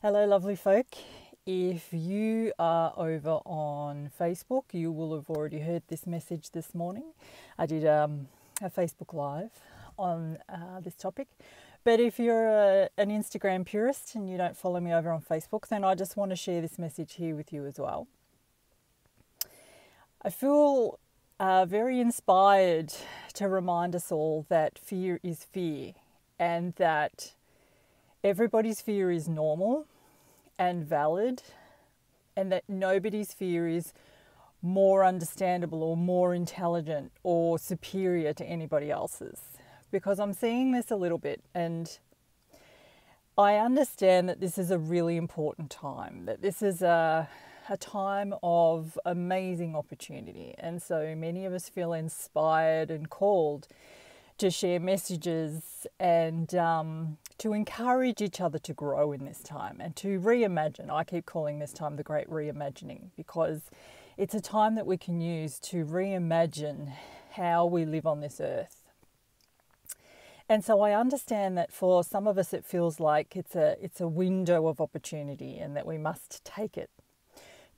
Hello, lovely folk. If you are over on Facebook, you will have already heard this message this morning. I did a Facebook Live on this topic. But if you're an Instagram purist and you don't follow me over on Facebook, then I just want to share this message here with you as well. I feel very inspired to remind us all that fear is fear and that everybody's fear is normal and valid, and that nobody's fear is more understandable or more intelligent or superior to anybody else's. Because I'm seeing this a little bit, and I understand that this is a really important time, that this is a time of amazing opportunity. And so many of us feel inspired and called to share messages and to encourage each other to grow in this time and to reimagine. I keep calling this time the Great Reimagining because it's a time that we can use to reimagine how we live on this earth. And so I understand that for some of us it feels like it's a window of opportunity and that we must take it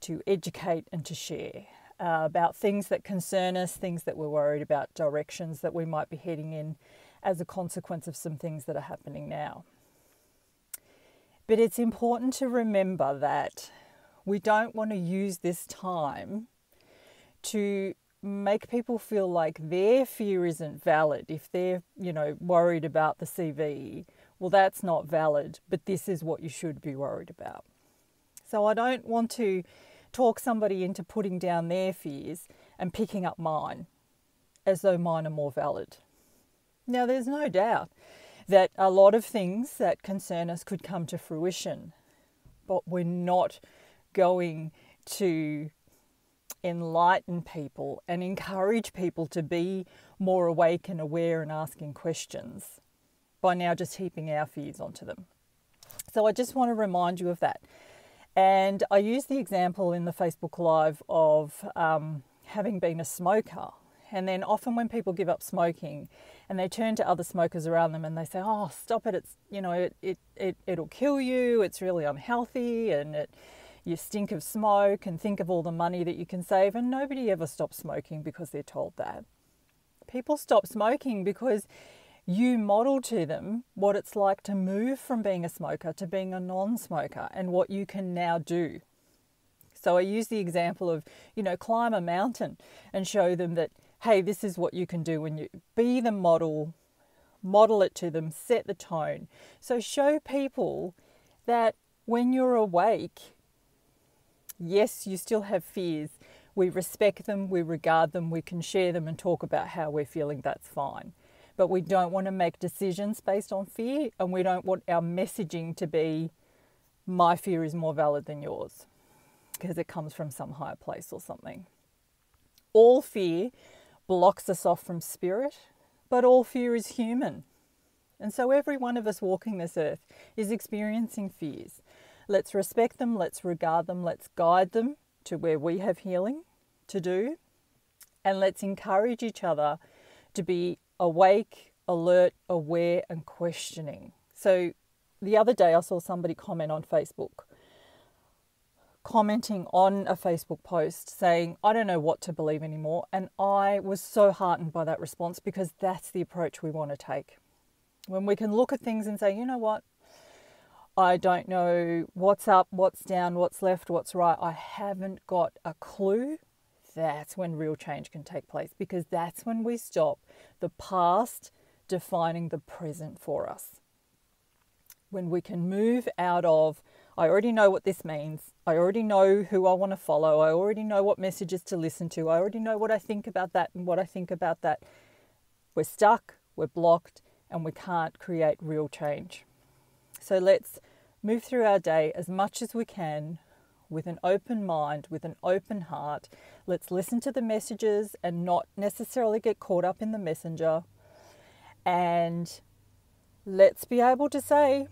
to educate and to share about things that concern us, things that we're worried about, directions that we might be heading in as a consequence of some things that are happening now. But it's important to remember that we don't want to use this time to make people feel like their fear isn't valid. If they're, worried about the CV, well, that's not valid, but this is what you should be worried about. So I don't want to talk somebody into putting down their fears and picking up mine as though mine are more valid. Now, there's no doubt that a lot of things that concern us could come to fruition, but we're not going to enlighten people and encourage people to be more awake and aware and asking questions by now just heaping our fears onto them. So I just want to remind you of that. And I use the example in the Facebook Live of having been a smoker. And then often when people give up smoking and they turn to other smokers around them and they say, oh, stop it, it's, it'll kill you, it's really unhealthy, and you stink of smoke, and think of all the money that you can save. And nobody ever stops smoking because they're told that. People stop smoking because you model to them what it's like to move from being a smoker to being a non-smoker and what you can now do. So I use the example of, climb a mountain and show them that, hey, this is what you can do when you be the model it to them, set the tone. So show people that when you're awake, yes, you still have fears. We respect them, we regard them, we can share them and talk about how we're feeling, that's fine. But we don't want to make decisions based on fear, and we don't want our messaging to be, my fear is more valid than yours, because it comes from some higher place or something. All fear blocks us off from spirit, but all fear is human. And so every one of us walking this earth is experiencing fears. Let's respect them, let's regard them, let's guide them to where we have healing to do, and let's encourage each other to be awake, alert, aware, and questioning. So the other day I saw somebody comment on Facebook, commenting on a Facebook post saying, I don't know what to believe anymore. And I was so heartened by that response, because that's the approach we want to take. When we can look at things and say, you know what, I don't know what's up, what's down, what's left, what's right, I haven't got a clue. That's when real change can take place, because that's when we stop the past defining the present for us. When we can move out of, I already know what this means, I already know who I want to follow, I already know what messages to listen to, I already know what I think about that and what I think about that. We're stuck, we're blocked, and we can't create real change. So let's move through our day as much as we can with an open mind, with an open heart. Let's listen to the messages and not necessarily get caught up in the messenger. And let's be able to say,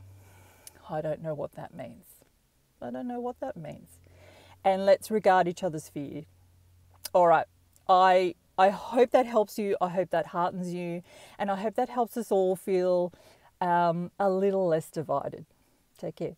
I don't know what that means. I don't know what that means. And let's regard each other's fear. All right. I hope that helps you. I hope that heartens you. And I hope that helps us all feel a little less divided. Take care.